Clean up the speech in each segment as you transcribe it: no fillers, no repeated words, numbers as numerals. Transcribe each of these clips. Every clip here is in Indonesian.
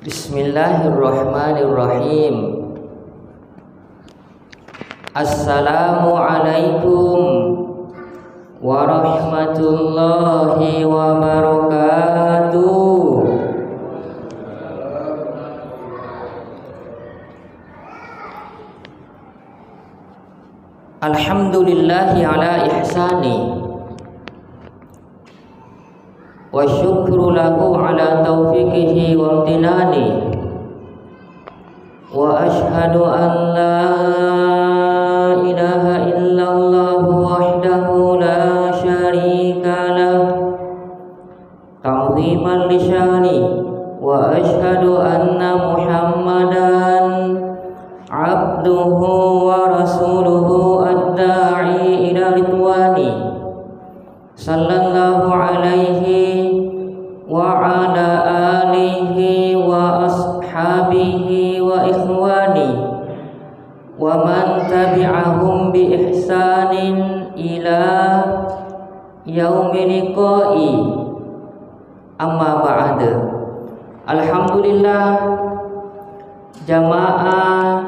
Bismillahirrahmanirrahim. Assalamualaikum warahmatullahi wabarakatuh. Alhamdulillahi ala ihsani wa syukru lahu ala taufiqihi wa amtinani wa ashhadu an la ilaha illallah wahdahu la syarika lah ta'ziman li syani wa ashhadu anna muhammadan abduhu wa rasuluhu ad-da'i ila ridwani sallallahu alaihi wa ala alihi wa ashabihi wa ikhwani wa man tabi'ahum bi ihsanin ila yaumil liqa'i. Amma ba'da. Alhamdulillah, jamaah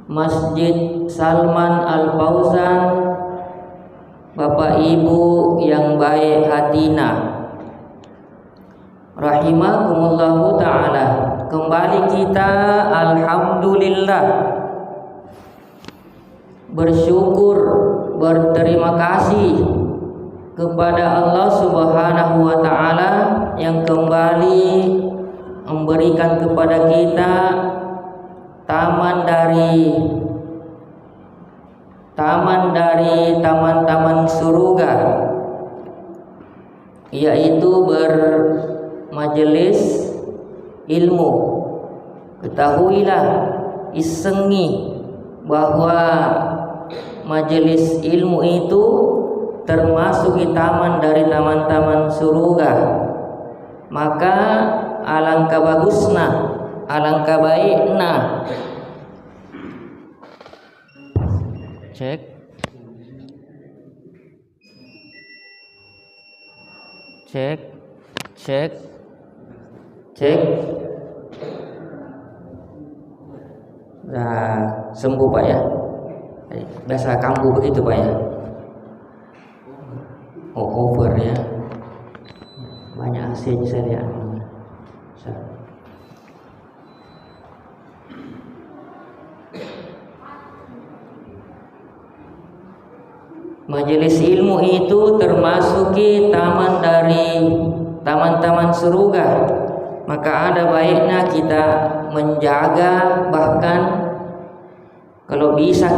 Masjid Salman Al Fauzan, Bapak Ibu yang baik hatina, rahimakumullahu ta'ala. Kembali kita alhamdulillah bersyukur, berterima kasih kepada Allah Subhanahu wa ta'ala yang kembali memberikan kepada kita taman dari taman-taman surga, yaitu bermajelis ilmu. Ketahuilah, isengi bahwa majelis ilmu itu termasuk di taman dari taman-taman surga. Maka alangkah bagusna, alangkah baikna cek nah, sembuh Pak ya. Biasa kambuh begitu Pak ya. Over ya, banyak AC saya lihat. Majelis ilmu itu termasuki taman dari taman-taman surga. Maka ada baiknya kita menjaga, bahkan kalau bisa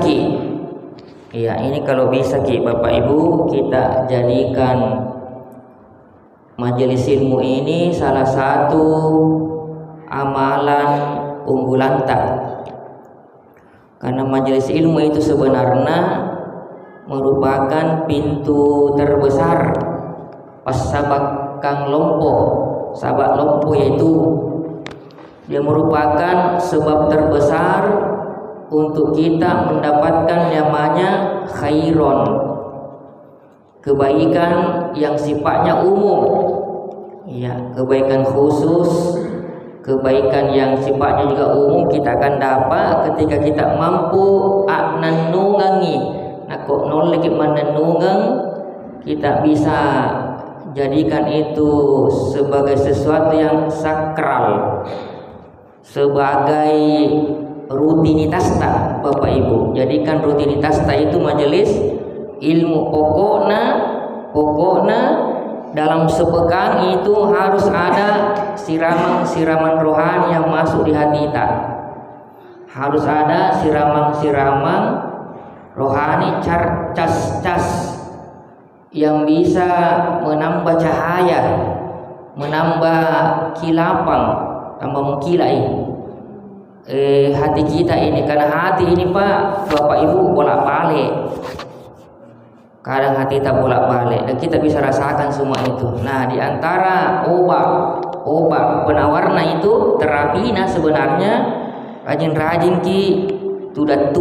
ini kalau bisa Bapak Ibu, kita jadikan majelis ilmu ini salah satu amalan unggulan tak. Karena majelis ilmu itu sebenarnya merupakan pintu terbesar pas sabak kang lompo. Sabak lompo yaitu dia merupakan sebab terbesar untuk kita mendapatkan namanya khairon, kebaikan yang sifatnya umum. Ya, kebaikan khusus, kebaikan yang sifatnya juga umum kita akan dapat ketika kita mampu nungangi. Nah, kok nolak menenungang, kita bisa jadikan itu sebagai sesuatu yang sakral, sebagai rutinitas tak Bapak Ibu. Jadikan rutinitas tak itu majelis ilmu. Pokoknya dalam sepekan itu harus ada siraman rohani yang masuk di hati kita. Harus ada siraman rohani cas yang bisa menambah cahaya, menambah kilapang, tambah mengkilai hati kita ini. Karena hati ini Pak, Bapak Ibu bolak-balik. Kadang hati kita bolak-balik dan kita bisa rasakan semua itu. Nah, di antara obat penawarna itu terapina sebenarnya rajin-rajin tudang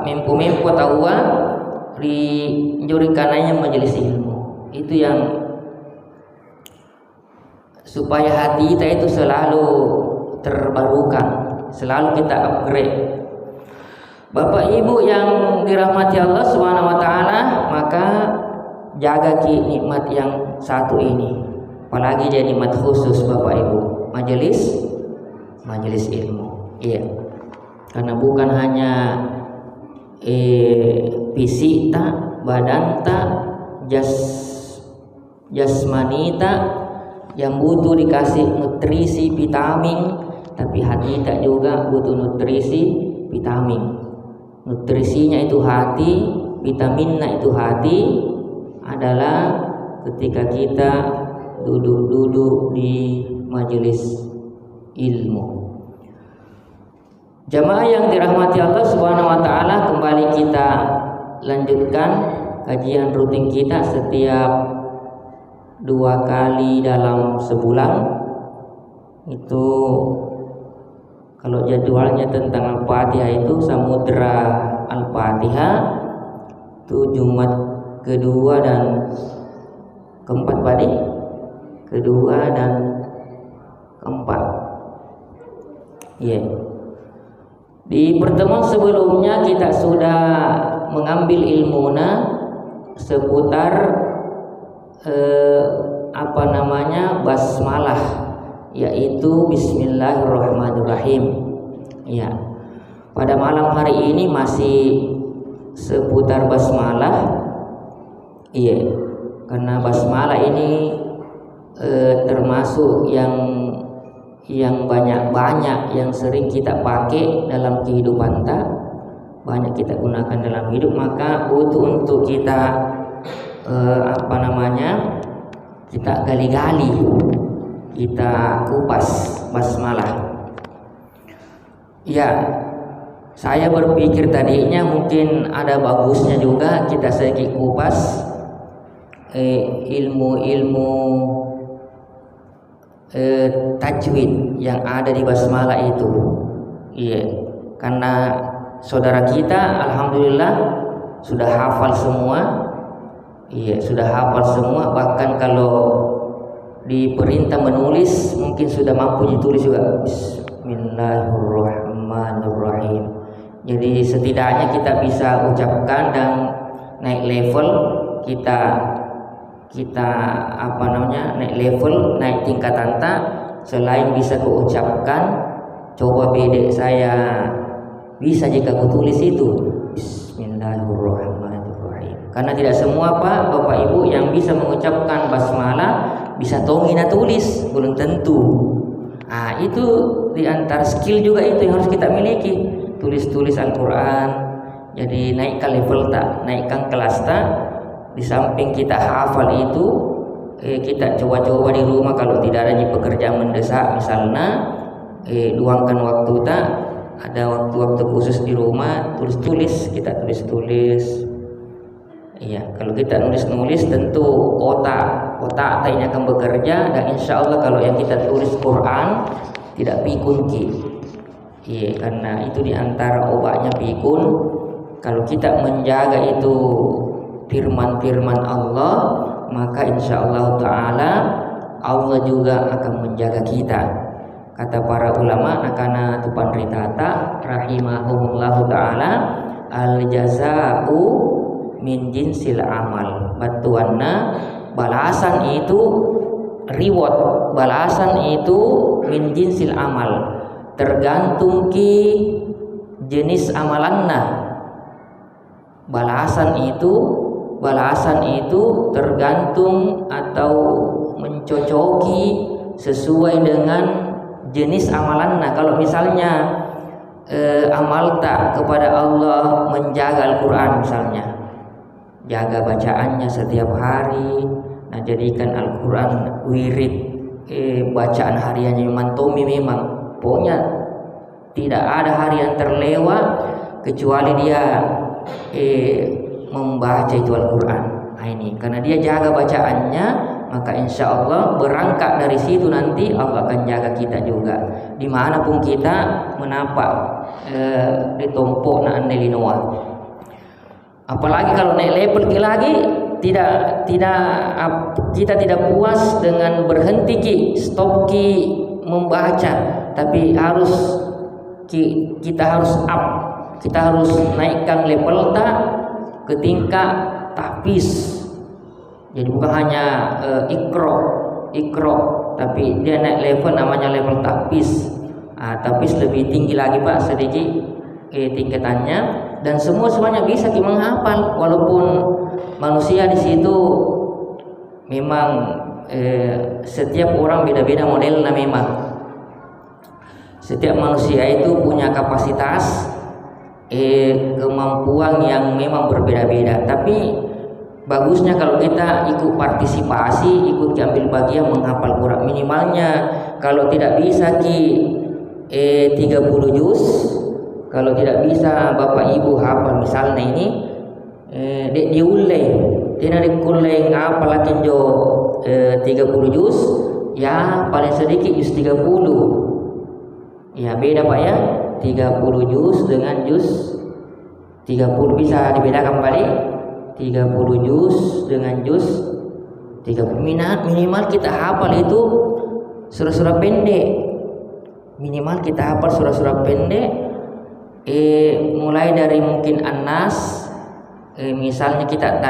mempo tahuan di jurikananya majelis ilmu. Itu yang supaya hati kita itu selalu terbarukan, selalu kita upgrade. Bapak Ibu yang dirahmati Allah Subhanahu wa taala, maka jaga nikmat yang satu ini. Apalagi dia nikmat khusus Bapak Ibu, majelis ilmu. Iya. Karena bukan hanya fisik tak, badan tak, jasmani tak yang butuh dikasih nutrisi vitamin, tapi hati tak juga butuh nutrisi vitamin. Nutrisinya itu hati, vitaminnya itu hati, adalah ketika kita duduk-duduk di majelis ilmu. Jamaah yang dirahmati Allah Subhanahu wa taala, kembali kita lanjutkan kajian rutin kita setiap 2 kali dalam sebulan. Itu kalau jadwalnya tentang Al-Fatihah itu Samudra Al-Fatihah itu Jumat kedua dan keempat tadi, kedua dan keempat. Di pertemuan sebelumnya kita sudah mengambil ilmuna seputar basmalah, yaitu Bismillahirrahmanirrahim. Ya, pada malam hari ini masih seputar basmalah. Iya, karena basmalah ini termasuk yang banyak yang sering kita pakai dalam kehidupan kita, banyak kita gunakan dalam hidup, maka butuh untuk kita kita gali-gali, kita kupas basmalah. Ya, saya berpikir tadinya mungkin ada bagusnya juga kita sedikit kupas ilmu-ilmu tajwid yang ada di basmalah itu. Iya, karena saudara kita alhamdulillah sudah hafal semua. Iya, sudah hafal semua, bahkan kalau diperintah menulis mungkin sudah mampu ditulis juga. Bismillahirrahmanirrahim. Jadi setidaknya kita bisa ucapkan dan naik level kita naik level, naik tingkatan tak. Selain bisa kuucapkan, coba bedek saya bisa jika kutulis itu Bismillahirrahmanirrahim. Karena tidak semua Bapak Ibu yang bisa mengucapkan basmalah bisa tongina tulis, belum tentu. Itu di antara skill juga itu yang harus kita miliki, tulis Al-Quran. Jadi naikkan level tak, naikkan kelas tak. Di samping kita hafal itu, kita coba-coba di rumah kalau tidak ada pekerjaan mendesak misalnya, luangkan waktu tak, ada waktu-waktu khusus di rumah, kita tulis. Iya, kalau kita nulis tentu otak ini akan bekerja, dan insya Allah kalau yang kita tulis Quran tidak pikun ki. Iya, karena itu diantara obatnya pikun. Kalau kita menjaga itu firman-firman Allah, maka insya Allah Ta'ala Allah juga akan menjaga kita. Kata para ulama nakana tupan ritata rahimahumullahu ta'ala, al-jaza'u min jinsil amal. Batuanna balasan itu reward, balasan itu min jinsil amal, tergantung ki jenis amalanna. Balasan itu tergantung atau mencocoki sesuai dengan jenis amalanna. Kalau misalnya amal tak kepada Allah menjaga Al-Quran misalnya, jaga bacaannya setiap hari, jadikan Al-Quran wirid, bacaan hariannya mantomi memang, pokoknya tidak ada hari yang terlewat kecuali dia membaca itu Al-Quran. Ini karena dia jaga bacaannya, maka insya Allah berangkat dari situ nanti Allah akan jaga kita juga dimanapun kita menapak ditompok na anelinoa. Apalagi kalau naik level lagi kita tidak puas dengan berhenti stop membaca, tapi kita harus up, kita harus naikkan level ke tingkat tahfiz. Jadi bukan hanya ikro, tapi dia naik level, namanya level tahfiz. Tahfiz lebih tinggi lagi Pak, sedikit tingkatannya, dan semuanya bisa menghafal, walaupun manusia di situ memang setiap orang beda-beda modelnya. Memang setiap manusia itu punya kapasitas kemampuan yang memang berbeda-beda, tapi bagusnya kalau kita ikut partisipasi, ikut ambil bagian menghafal Quran. Minimalnya kalau tidak bisa 30 juz, kalau tidak bisa Bapak Ibu hafal misalnya ini diulai, tidak dikulai ngapal lagi jo 30 juz, ya paling sedikit juz 30. Ya beda Pak ya, 30 juz dengan juz 30 bisa dibedakan balik. 30 juz dengan juz 30. Minimal kita hafal itu surah-surah pendek. Minimal kita hafal surah-surah pendek, mulai dari mungkin An-Nas, misalnya kita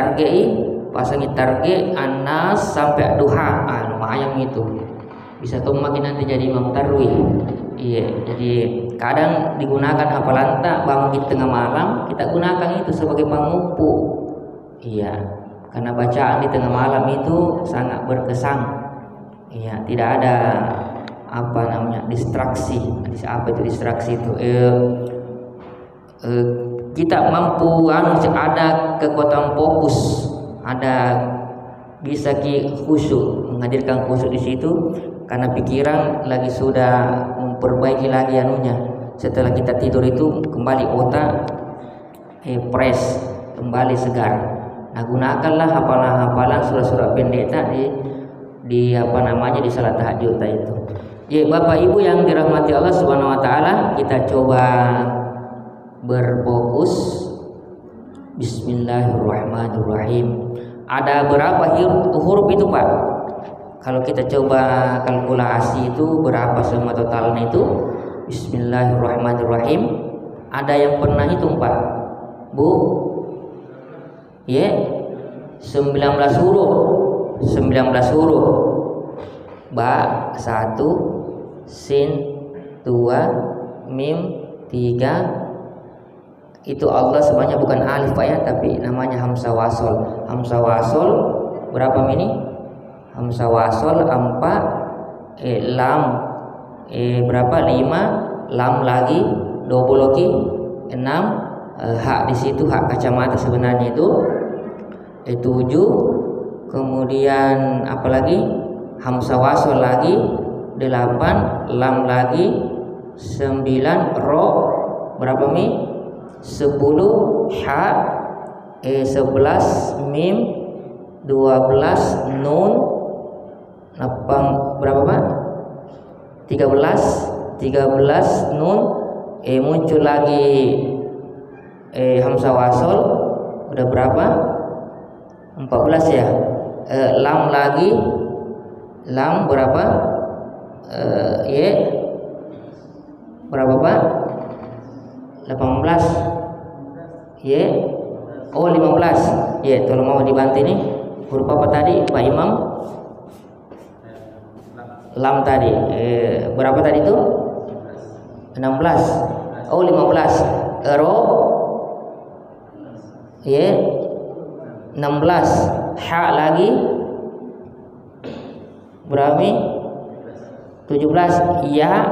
pasangi target An-Nas sampai Duha, lumayan itu. Bisa tuh makin nanti jadi imam tarwih. Iya, jadi kadang digunakan hafalan bangun di tengah malam, kita gunakan itu sebagai pamupuk. Iya, karena bacaan di tengah malam itu sangat berkesan. Iya, tidak ada distraksi. Apa itu distraksi itu? Kita mampu ada kekuatan fokus, ada bisa khusyuk, menghadirkan khusyuk di situ, karena pikiran lagi sudah memperbaiki lagi setelah kita tidur itu kembali otak fresh, kembali segar. Nah, gunakanlah hafalan surah-surah pendek tadi di di salat tahajud itu. Ya, Bapak Ibu yang dirahmati Allah Subhanahu wa taala, kita coba berfokus. Bismillahirrahmanirrahim. Ada berapa huruf itu, Pak? Kalau kita coba kalkulasi itu berapa semua totalnya itu? Bismillahirrahmanirrahim. Ada yang pernah hitung, Pak? Bu? Ya, 19 huruf. 19 huruf. Ba 1, sin 2, mim 3. Itu Allah sebenarnya bukan alif Pak ya, tapi namanya hamzah wasol. Hamzah wasol berapa ini? Hamzah wasol 4, lam berapa? 5, lam lagi double lagi 6, hak di situ, hak kacamata sebenarnya itu 7, kemudian apa lagi? Hamzah wasol lagi 8, lam lagi 9, ro berapa mi? 10, ha 11, mim 12, nun 8 berapa Pak? 13 nun, muncul lagi hamzah wasol udah berapa? 14 ya. Lam lagi, lam berapa? Ya berapa Pak? 18 ya. Oh 15 ya. Tolong mau dibantu nih, huruf apa tadi Pak Imam? Lam tadi berapa tadi itu? 16. Oh 15. Ro ya 16. Ha lagi berapa? 17. Ya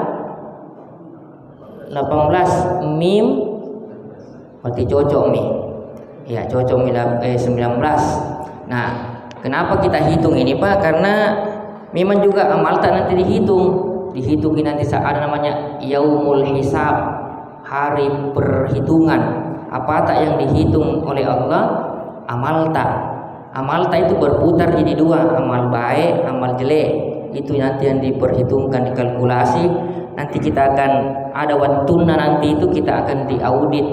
18. Mim berarti cocok mi. Ya cocok mi 19. Nah, kenapa kita hitung ini Pak? Karena memang juga amal tak nanti dihitungin nanti saat ada namanya yaumul hisab, hari perhitungan. Apa tak yang dihitung oleh Allah? Amal tak itu berputar jadi dua, amal baik, amal jelek. Itu nanti yang diperhitungkan, dikalkulasi. Nanti kita akan ada waktuna, nanti itu kita akan diaudit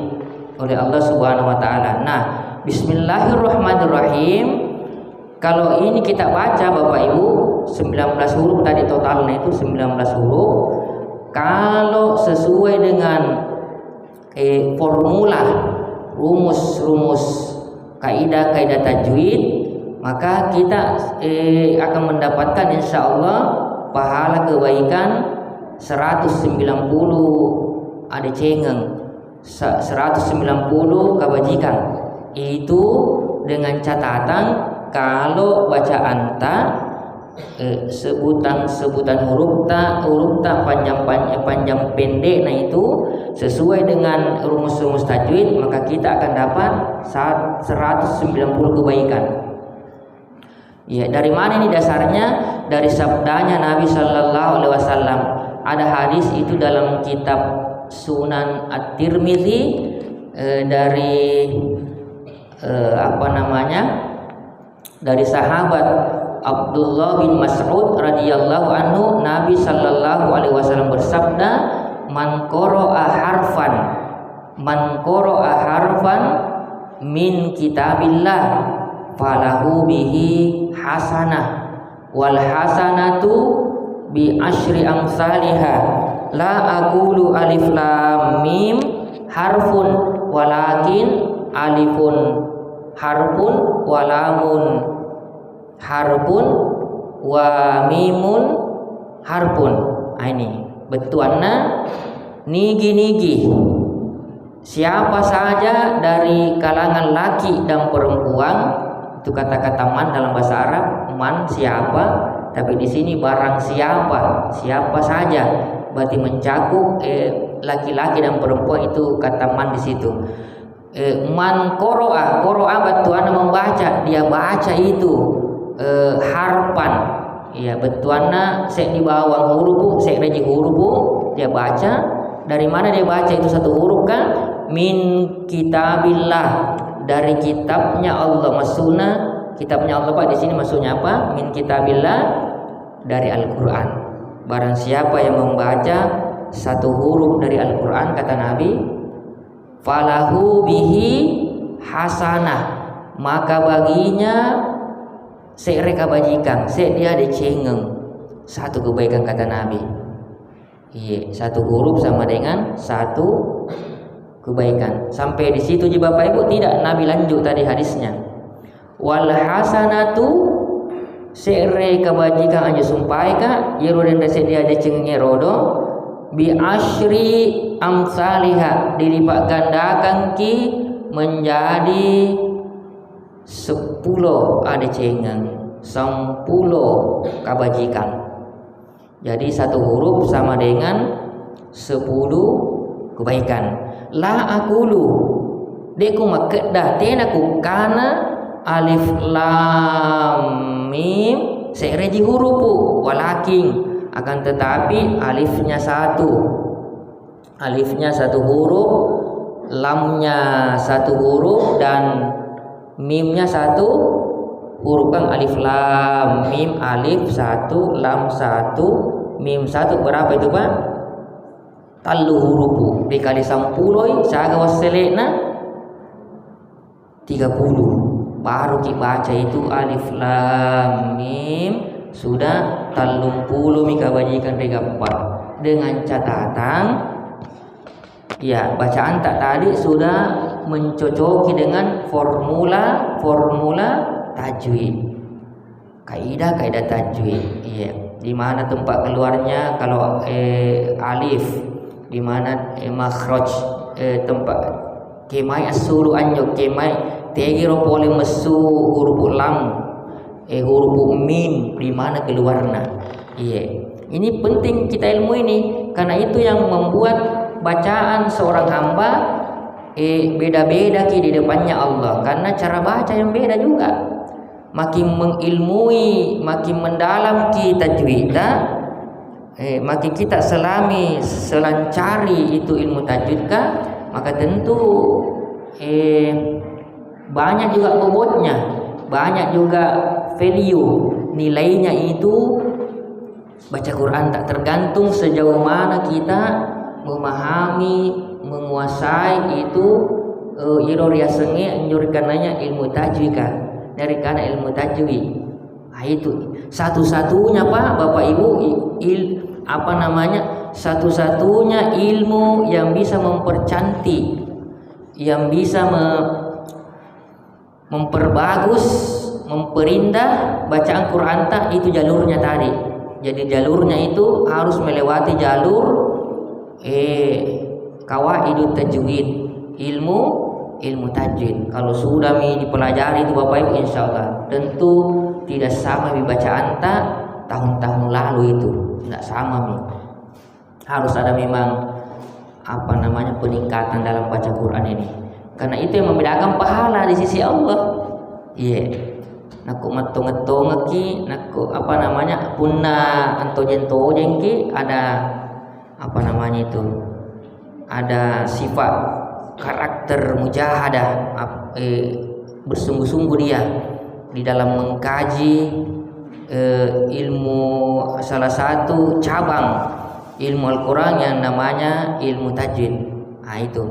oleh Allah Subhanahu wa taala. Nah, bismillahirrahmanirrahim Kalau ini kita baca Bapak Ibu 19 huruf tadi totalnya itu 19 huruf. Kalau sesuai dengan formula rumus-rumus kaidah-kaidah tajwid, maka kita akan mendapatkan insya Allah pahala kebaikan 190 ada cengeng 190 kebajikan. Itu dengan catatan kalau bacaan ta sebutan huruf ta panjang pendek, nah itu sesuai dengan rumus-rumus tajwid, maka kita akan dapat 190 kebaikan. Ya, dari mana ini dasarnya? Dari sabdanya Nabi Sallallahu Alaihi Wasallam. Ada hadis itu dalam kitab Sunan At-Tirmidzi dari dari sahabat Abdullah bin Mas'ud radhiyallahu anhu, Nabi sallallahu alaihi wasallam bersabda, man qara'a harfan min kitabillah falahu bihi hasanah wal hasanatu bi asyri amsalihha la aqulu alif lam mim harfun walakin alifun harfun wa lamun harfun wa mimun harfun. Ini betuanna nigi-nigi siapa saja dari kalangan laki dan perempuan, itu kata-kata man dalam bahasa Arab, man siapa, tapi di sini barang siapa saja, berarti mencakup laki-laki dan perempuan, itu kata man di situ. Man qara'a betuana membaca, dia baca itu harpan, ya betuana sek di bawah huruf, sek reji huruf, dia baca. Dari mana dia baca itu satu huruf kan? Min kitabillah, dari kitabnya Allah. Maksudnya kitabnya Allah Pak di sini maksudnya apa? Min kitabillah, dari Al-Qur'an. Barang siapa yang membaca satu huruf dari Al-Qur'an, kata Nabi, falahu bihi hasanah, maka baginya se'reka bajikan, dia ada cengeng satu kebaikan, kata Nabi. Iya, satu huruf sama dengan satu kebaikan. Sampai di situ ji Bapak Ibu, tidak Nabi lanjut tadi hadisnya. Wal hasanatu, se're kebajikan aja sumpai ka yero dan dia ada cengenge rodo bi asyri amsalihha, dilipat gandakan ki menjadi 10 ada cengeng 10 kebajikan. Jadi satu huruf sama dengan 10 kebaikan. La aqulu deku makedah tenaku kana alif lam mim sereji hurufu, walakin akan tetapi alifnya satu huruf, lamnya satu huruf, dan mimnya satu huruf kan. Alif lam mim, alif satu, lam satu, mim satu, berapa itu Pak? Talu hurufu dikali 10 saga waselena 30, baru kita baca itu alif lam mim sudah 30 mika bajikan 34, dengan catatan ya bacaan tak tadi sudah mencocoki dengan formula tajwid, kaidah tajwid. Iya, di mana tempat keluarnya kalau alif, di mana makhraj tempat kemai asulu anyo kemai tegiro pole mesu huruf lam huruf mim, di mana keluarnya. Iya, ini penting kita ilmu ini, karena itu yang membuat bacaan seorang hamba beda-beda di depannya Allah, karena cara baca yang beda juga. Makin mengilmui, makin mendalam kita tajwid, makin kita selancari itu ilmu tajwid, maka tentu banyak juga bobotnya, banyak juga value nilainya itu. Baca Quran tak tergantung sejauh mana kita memahami, menguasai itu iroria senge anjurkananya ilmu tajwid. dari karena ilmu tajwid. Nah, itu satu-satunya Pak, Bapak Ibu, satu-satunya ilmu yang bisa mempercantik, yang bisa memperbagus, memperindah bacaan Quran itu jalurnya tadi. Jadi jalurnya itu harus melewati jalur qawaidut tajwid, ilmu tajwid. Kalau sudah dipelajari itu Bapak Ibu, insyaallah tentu tidak sama bacaan tahun-tahun lalu itu, tidak sama harus ada memang peningkatan dalam baca Quran ini, karena itu yang membedakan pahala di sisi Allah. Iya, naku matong-matong ki, naku punna antojen-tojen ki, ada itu, ada sifat karakter mujahadah, bersungguh-sungguh dia di dalam mengkaji ilmu, salah satu cabang ilmu Al-Quran yang namanya ilmu tajwid. Nah itu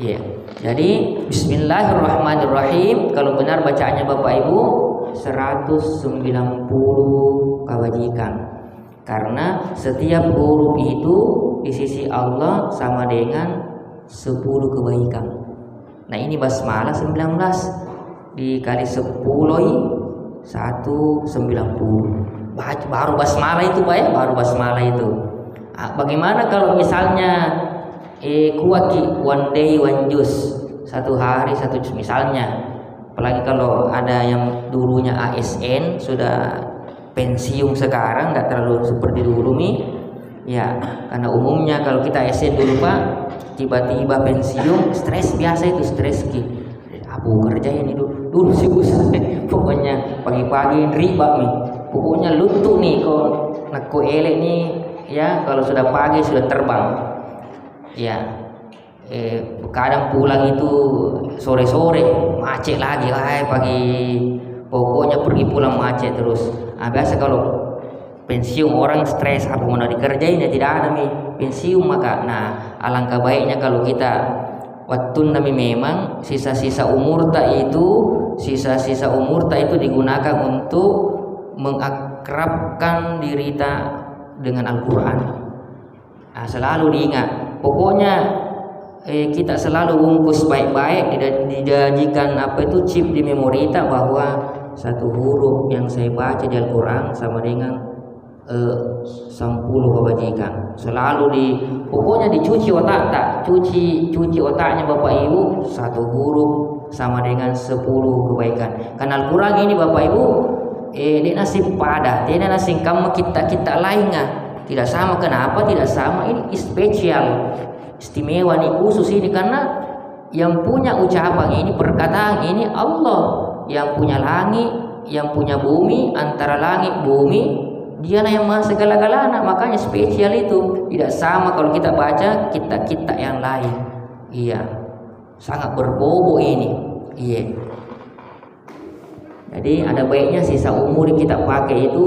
ya. Jadi bismillahirrahmanirrahim, kalau benar bacaannya Bapak Ibu 190 kebajikan, karena setiap huruf itu di sisi Allah sama dengan 10 kebaikan. Nah ini basmalah 19 dikali 10 190. Baru basmalah itu Pak ya, baru basmalah itu. Bagaimana kalau misalnya kuaki one day one juice, satu hari satu jus misalnya, apalagi kalau ada yang dulunya ASN sudah pensiun sekarang, nggak terlalu seperti dulu ya, karena umumnya kalau kita ASN dulu Pak, tiba-tiba pensiun, stres, biasa itu stres aku kerja ini dulu sih pokoknya pagi-pagi riba pokoknya lutu kok nakku elek ya, kalau sudah pagi sudah terbang ya, kadang pulang itu sore-sore macet lagi pagi, pokoknya pergi pulang macet terus. Biasa kalau pensiun orang stres, apa mau dikerjain ya, tidak ada pensiun, maka alangkah baiknya kalau kita waktu memang sisa-sisa umur itu digunakan untuk mengakrabkan diri dengan Al-Quran. Selalu diingat, pokoknya kita selalu bungkus baik-baik, dijanjikan chip di memori kita, bahwa satu huruf yang saya baca di Al-Quran sama dengan 10 kebajikan. Selalu pokoknya dicuci otak, cuci otaknya Bapak Ibu, satu huruf sama dengan 10 kebaikan. Karena Al-Quran ini Bapak Ibu, dia nasib pada, dia nasib kamu kita lainnya tidak sama. Kenapa tidak sama? Ini spesial, istimewa khusus ini, karena yang punya ucapan ini, perkataan ini Allah, yang punya langit, yang punya bumi, antara langit bumi dialah yang maha segala-galanya, makanya spesial itu. Tidak sama kalau kita baca kita yang lain. Iya, sangat berbobo ini. Iya. Jadi ada baiknya sisa umur kita pakai itu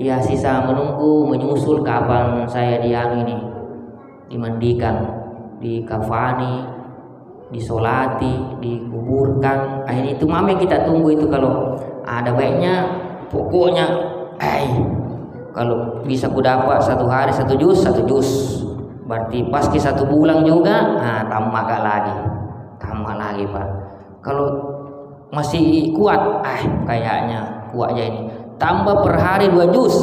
ya, sisa menunggu menyusul kapan saya dimandikan, dikafani, disolati, dikuburkan. Ini itu yang kita tunggu itu. Kalau ada baiknya pokoknya kalau bisa ku dapat satu hari satu jus, berarti paski 1 bulan juga, tambah lagi Pak. Kalau masih kuat, kayaknya kuat aja ini, tambah per hari 2 jus,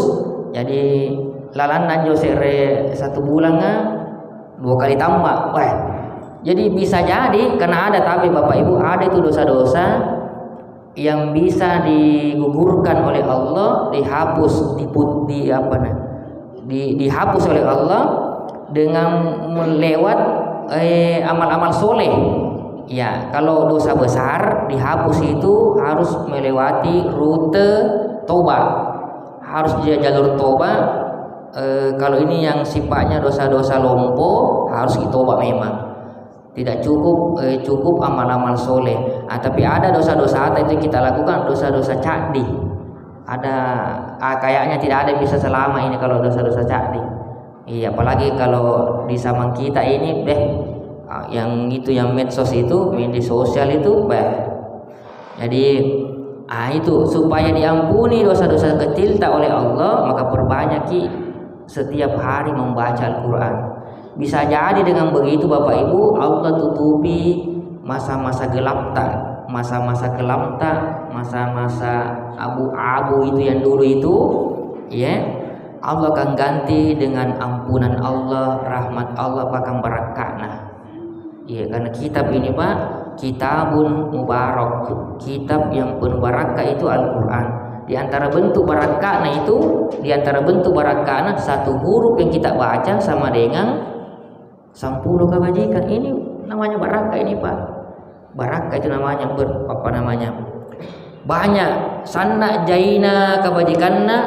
jadi lalanan josere 1 bulan 2 kali tambah. Jadi bisa jadi, karena ada, tapi Bapak Ibu ada itu dosa-dosa yang bisa digugurkan oleh Allah, dihapus dihapus oleh Allah dengan melewat amal-amal soleh. Ya, kalau dosa besar dihapus itu harus melewati rute tobat, harus dia jalur tobat. Kalau ini yang sifatnya dosa-dosa lompo harus ditobat memang. Tidak cukup amal-amal soleh. Tapi ada dosa-dosa itu kita lakukan, dosa-dosa cakdi. Ada kayaknya tidak ada yang bisa selama ini kalau dosa-dosa cakdi. Iya, apalagi kalau di zaman kita ini yang medsos itu, media sosial itu, jadi Itu supaya diampuni dosa-dosa kecil tak oleh Allah, maka perbanyaki setiap hari membaca Al-Quran. Bisa jadi dengan begitu Bapak Ibu Allah tutupi masa-masa gelap tak, masa-masa kelam tak, masa-masa abu-abu itu yang dulu itu, ya. Allah akan ganti dengan ampunan Allah, rahmat Allah, bahkan barakahnya. Ya, karena kitab ini Pak, kitabun mubarak, kitab yang penuh barakah itu Al-Quran. Di antara bentuk barakahnya itu, di antara bentuk barakahnya satu huruf yang kita baca sama dengan 10 kebajikan. Ini namanya barakah ini Pak. Barakah itu namanya banyak sana jaina kebajikannya,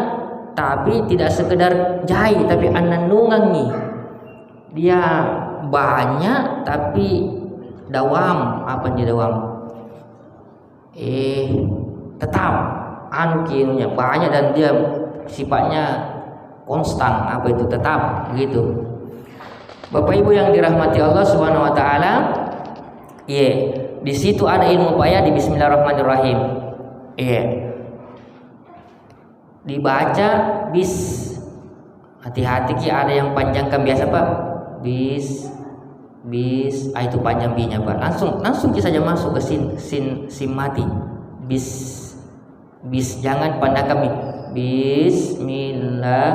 tapi tidak sekedar jai, tapi ananungangi. Dia banyak tapi dawam, apa dia dawam? Tetap kinunya banyak dan dia sifatnya konstan, apa itu tetap begitu. Bapak Ibu yang dirahmati Allah Subhanahu wa taala, di situ ada ilmu payah di bismillahirrahmanirrahim. Dibaca bis, hati-hati ki ada yang panjangkan biasa Pak. Bis itu panjang B-nya Pak. Langsung kita saja masuk ke sin mati. Bis jangan pandangkan bismillah.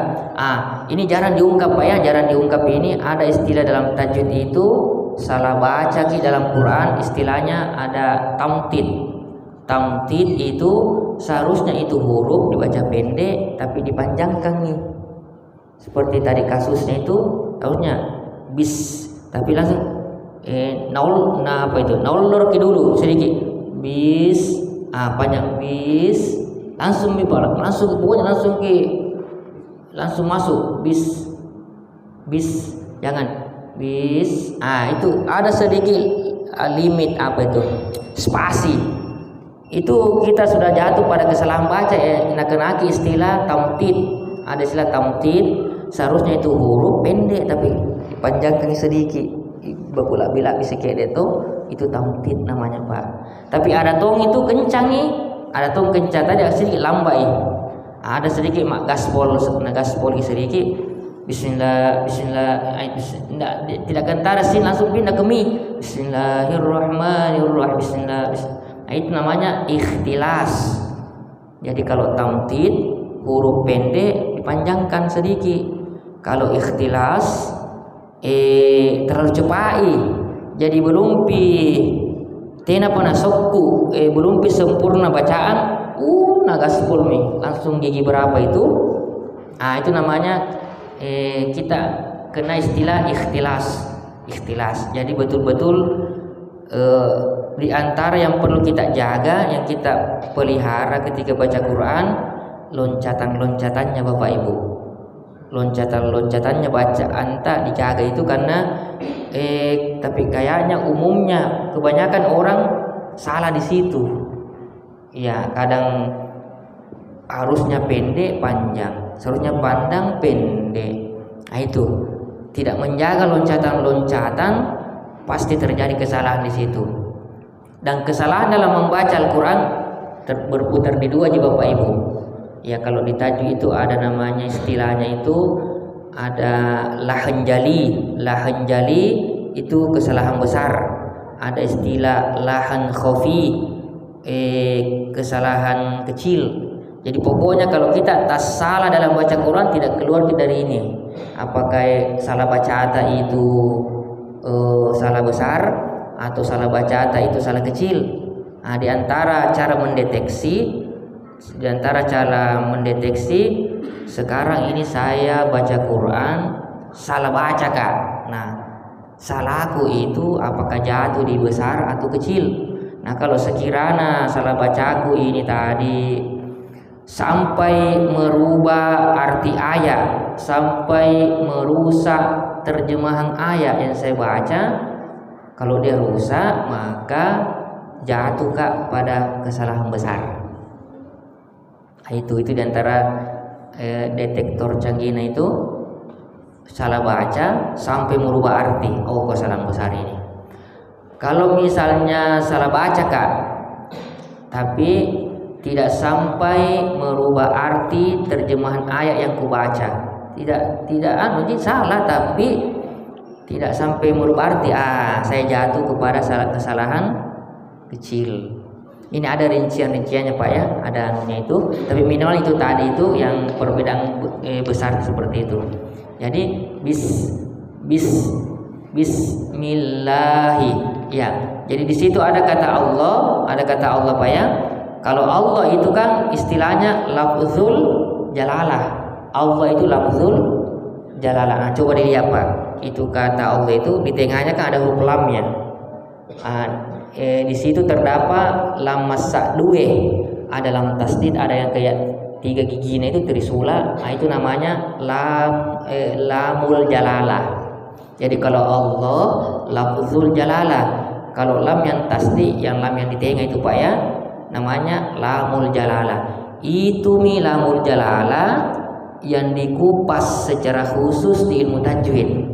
Ini jarang diungkap Pak ya, jarang diungkap. Ini ada istilah dalam tajwid itu salah baca ki dalam Quran, istilahnya ada tamtid. Tamtid itu seharusnya itu huruf dibaca pendek tapi dipanjangkan nih. Seperti tadi kasusnya itu harusnya bis tapi langsung naulur ki dulu sedikit. Bis panjang bis langsung pokoknya langsung masuk bis jangan bis. Itu ada sedikit limit spasi. Itu kita sudah jatuh pada kesalahan baca ya. Nak-naki istilah tamtid. Ada istilah tamtid, seharusnya itu huruf pendek tapi dipanjangkan sedikit. Berpula-bila bisa kayak itu tamtid namanya Pak. Tapi ada tong itu kencang nih. Ada tong kencang tadi sedikit lambai. Ada sedikit gaspol sedikit. Bismillah, tidak kentara sin langsung pindah ke mi. Bismillahirrahmanirrahim. Bismillah. Itu namanya ikhtilas. Jadi kalau tamtid huruf pendek dipanjangkan sedikit. Kalau ikhtilas terlalu cepat jadi belumpi tena panasokku belumpi sempurna bacaan nagaspul nih langsung gigi berapa itu. Itu namanya kita kena istilah ikhtilas. Jadi betul-betul di antara yang perlu kita jaga, yang kita pelihara ketika baca Quran, loncatan-loncatannya Bapak Ibu. Loncatan-loncatannya bacaan tak dijaga itu karena tapi kayaknya umumnya kebanyakan orang salah di situ. Ya, kadang harusnya pendek panjang, seharusnya pandang pendek. Itu tidak menjaga loncatan-loncatan, pasti terjadi kesalahan di situ. Dan kesalahan dalam membaca Al-Quran berputar di dua aja Bapak Ibu. Ya, kalau di tajwid itu ada namanya istilahnya itu ada lahan jali itu kesalahan besar. Ada istilah lahan khafi, kesalahan kecil. Jadi pokoknya kalau kita tak salah dalam baca Quran tidak keluar dari ini. Apakah salah bacaan itu salah besar atau salah bacaan itu salah kecil. Di antara cara mendeteksi sekarang ini saya baca Quran salah baca Kak. Salahku itu apakah jatuh di besar atau kecil. Kalau sekiranya salah bacaku ini tadi sampai merubah arti ayat, sampai merusak terjemahan ayat yang saya baca, kalau dia rusak maka jatuh Kak pada kesalahan besar. Itu diantara detektor canggihnya itu salah baca sampai merubah arti. Kesalahan besar ini. Kalau misalnya salah baca Kak, tapi tidak sampai merubah arti terjemahan ayat yang kubaca. Tidak salah, tapi tidak sampai merubah arti. Saya jatuh kepada kesalahan kecil. Ini ada rincian-rinciannya Pak ya, ada anunya itu. Tapi minimal itu tadi itu yang perbedaan besar seperti itu. Jadi Bismillahi. Ya, jadi di situ ada kata Allah Pak ya. Kalau Allah itu kan istilahnya lafzul jalalah. Allah itu lafzul jalalah. Nah, coba dilihat Pak. Itu kata Allah itu di tengahnya kan ada huruf lamnya. Di situ terdapat lam masak dua. Ada lam tasdid, ada yang kayak 3 giginya itu trisula. Nah, itu namanya lamul jalalah. Jadi kalau Allah lafzul jalalah, kalau lam yang tasdi, yang lam yang di tengah itu Pak ya, namanya lamul jalalah. Itu lamul jalalah yang dikupas secara khusus di ilmu tajwid.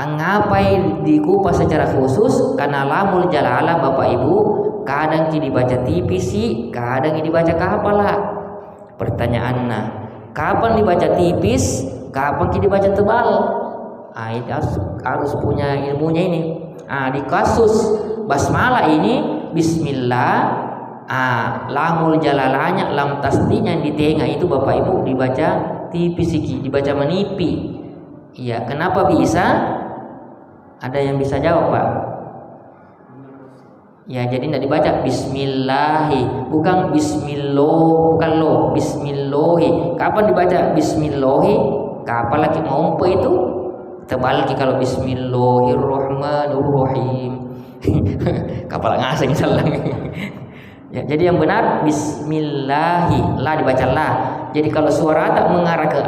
Ngapain dikupas secara khusus? Karena lamul jalalah Bapak Ibu kadang dibaca tipis sih, kadang dibaca kapalah. Pertanyaannya, kapan dibaca tipis, kapan dibaca tebal? Itu harus punya ilmunya ini. Di kasus basmalah ini bismillah, lamul jalalahnya, lam tasdinya yang di tengah itu Bapak Ibu dibaca tipis sih, dibaca menipi. Iya, kenapa bisa? Ada yang bisa jawab Pak? Ya, jadi tidak dibaca bismillahi, bukan bismillah, bukan lo, bismillahi. Kapan dibaca bismillahi? Kapan lagi mau itu? Tebal lagi kalau bismillahirrahmanirrahim. Kapal ngasing salah. Ya, jadi yang benar bismillahi, la dibaca la. Jadi kalau suara tak mengarah ke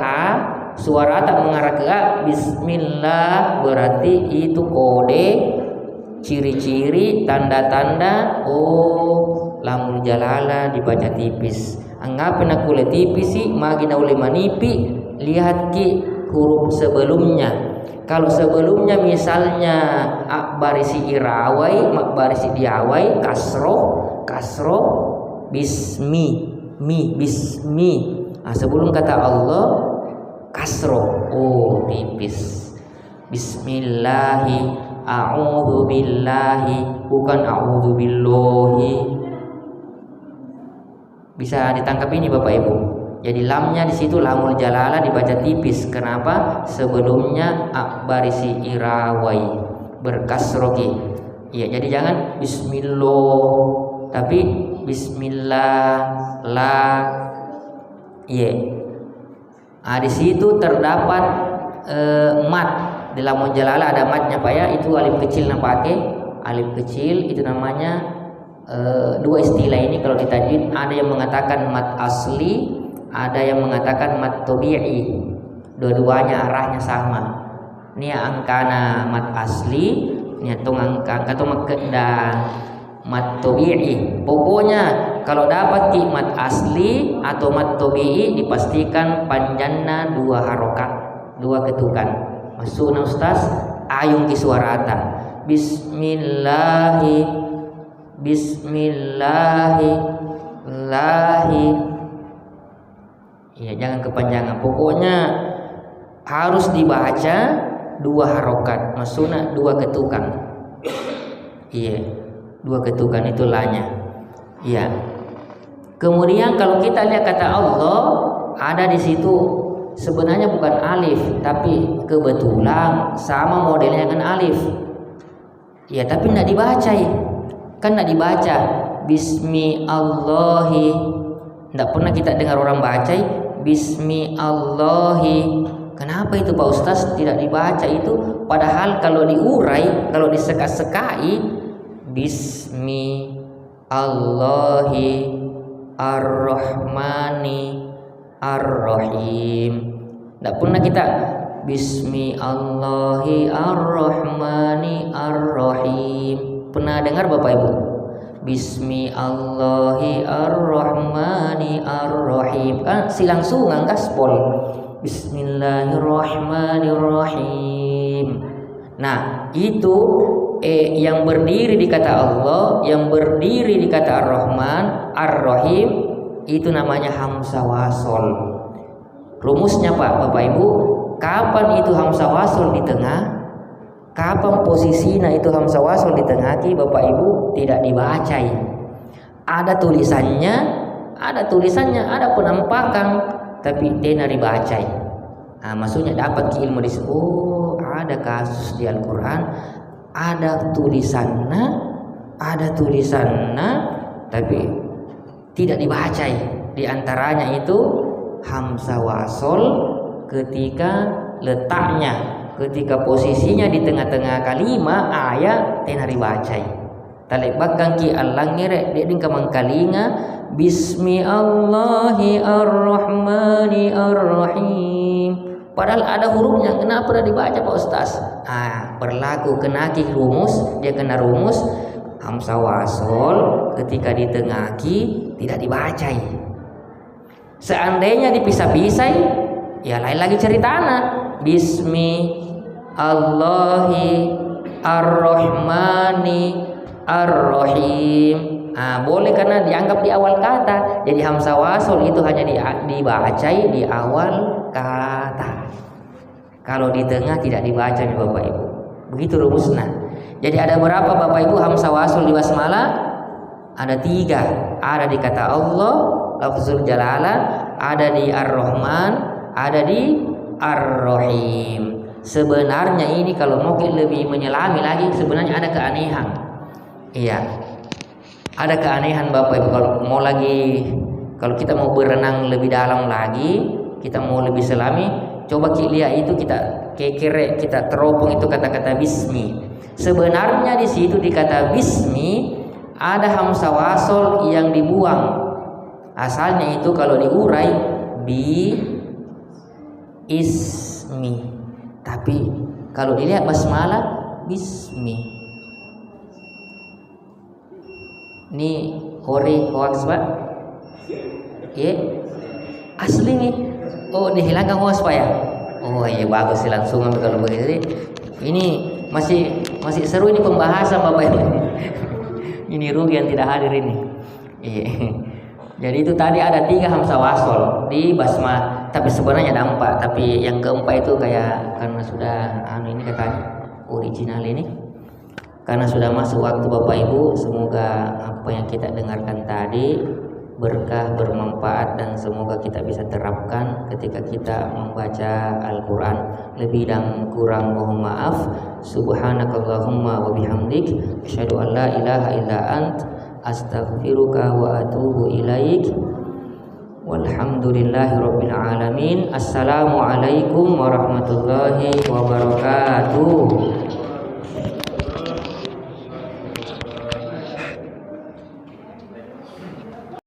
a, bismillah berarti itu kode, ciri-ciri, tanda-tanda lamul jalalah dibaca tipis. Anggapin aku le tipis sih, magina oleh manipi, lihat ki huruf sebelumnya. Kalau sebelumnya misalnya barisi irawai, barisi diawai, kasro, bismi. Sebelum kata Allah kasro, tipis. Bismillahi, a'udzu billahi, bukan a'udzu billahi. Bisa ditangkap ini Bapak Ibu. Jadi lamnya di situ lamul jalalah dibaca tipis. Kenapa? Sebelumnya barisi irawai berkasroki. Iya, jadi jangan bismillah, tapi bismillah la. Iya. Di situ terdapat mat. Di lamul jalalah ada matnya Pak ya. Itu alif kecil pakai alif kecil, itu namanya dua istilah ini kalau ditajwid, ada yang mengatakan mat asli, ada yang mengatakan mat tabi'i. Dua-duanya arahnya sama. Ini angkana mat asli, ini tong angka mat tabi'i. Pokoknya kalau dapat mat asli atau mat tabi'i dipastikan panjangnya 2 harokat, 2 ketukan. Masukna Ustaz, ayung ki suarata. Bismillahi lahi. Ya, jangan kepanjangan. Pokoknya harus dibaca 2 harokat, maksudnya 2 ketukan. Iya, 2 ketukan itu lahnya. Iya. Kemudian kalau kita lihat kata Allah, ada di situ sebenarnya bukan alif, tapi kebetulan sama modelnya dengan alif. Ya, tapi tidak dibaca ya. Kan tidak dibaca Bismi Allahi. Tidak pernah kita dengar orang baca Bismi Allahi. Kenapa itu Pak Ustaz tidak dibaca itu? Padahal kalau diurai, kalau diseka-sekai Bismi Allahi Ar-Rahmani Ar-Rahim. Tidak pernah kita Bismi Allahi Ar-Rahmani Ar-Rahim. Pernah dengar Bapak Ibu? Bismi Allahi Ar-Rahmani Ar-Rahim. Kan silangsungan gaspol. Bismillahirrahmanirrahim. Nah, itu yang berdiri di kata Allah, yang berdiri di kata Ar-Rahman, Ar-Rahim, itu namanya hamzah wasol. Rumusnya Pak, Bapak Ibu, kapan itu hamzah wasol di tengah? Kapan posisinya itu hamzah wasol di tengah? Bapak Ibu, tidak dibacai. Ada tulisannya, ada penampakan, tapi tidak dibacai. Nah, maksudnya dapat ilmu di situ. Oh, ada kasus di Al-Quran, ada tulisannya, tapi tidak dibacai. Di antaranya itu hamzah wasol ketika letaknya, ketika posisinya di tengah-tengah kalimat ayat tidak dibacai. Talek bakang ki Allah ngere dia kamang kalinga bismi Allahi ar-Rahmani ar-Rahim. Padahal ada hurufnya, kenapa tidak dibaca Pak Ustaz? Berlaku kenaki rumus, dia kena rumus hamzah wasol ketika di tengah ki tidak dibacai. Seandainya dipisah-pisah, ya lain lagi ceritana. Bismi Allahi ar-Rahmani ar-Rahim. Boleh karena dianggap di awal kata. Jadi hamzah wasol itu hanya dibacai di awal kata. Kalau di tengah tidak dibaca nih Bapak Ibu. Begitu rumusnya. Jadi ada berapa Bapak Ibu hamzah wasol di basmalah? Ada 3. Ada di kata Allah, lafzul jalalah, ada di Ar-Rahman, ada di Ar-Rahim. Sebenarnya ini kalau mau lebih menyelami lagi, sebenarnya ada keanehan. Iya, ada keanehan Bapak Ibu. Kalau kita mau berenang lebih dalam lagi, kita mau lebih selami, coba lihat itu kita kekere, kita teropong itu kata-kata bismi. Sebenarnya di situ di kata bismi ada hamzah wasol yang dibuang. Asalnya itu kalau diurai bi ismi, tapi kalau dilihat basmalah bismi. Ini hoax Pak? Asli nih. Oh, dihilangkan hoax Pak ya? Oh iya, bagus sih, langsung ambil kalau begitu. Ini masih seru ini pembahasan Bapak Ibu. Ini rugi yang tidak hadir ini. Iya. Jadi itu tadi ada 3 hamzah wasol di basmalah, tapi sebenarnya ada 4, tapi yang keempat itu kayak karena sudah ini katanya original ini, karena sudah masuk waktu Bapak Ibu. Semoga apa yang kita dengarkan tadi berkah, bermanfaat, dan semoga kita bisa terapkan ketika kita membaca Al-Quran. Lebih dan kurang mohon maaf. Subhanakallahumma wa bihamdik, asyhadu an la ilaha illa ant, astaghfiruka wa atubu ilaik. Walhamdulillahi rabbil alamin. Assalamualaikum warahmatullahi wabarakatuh.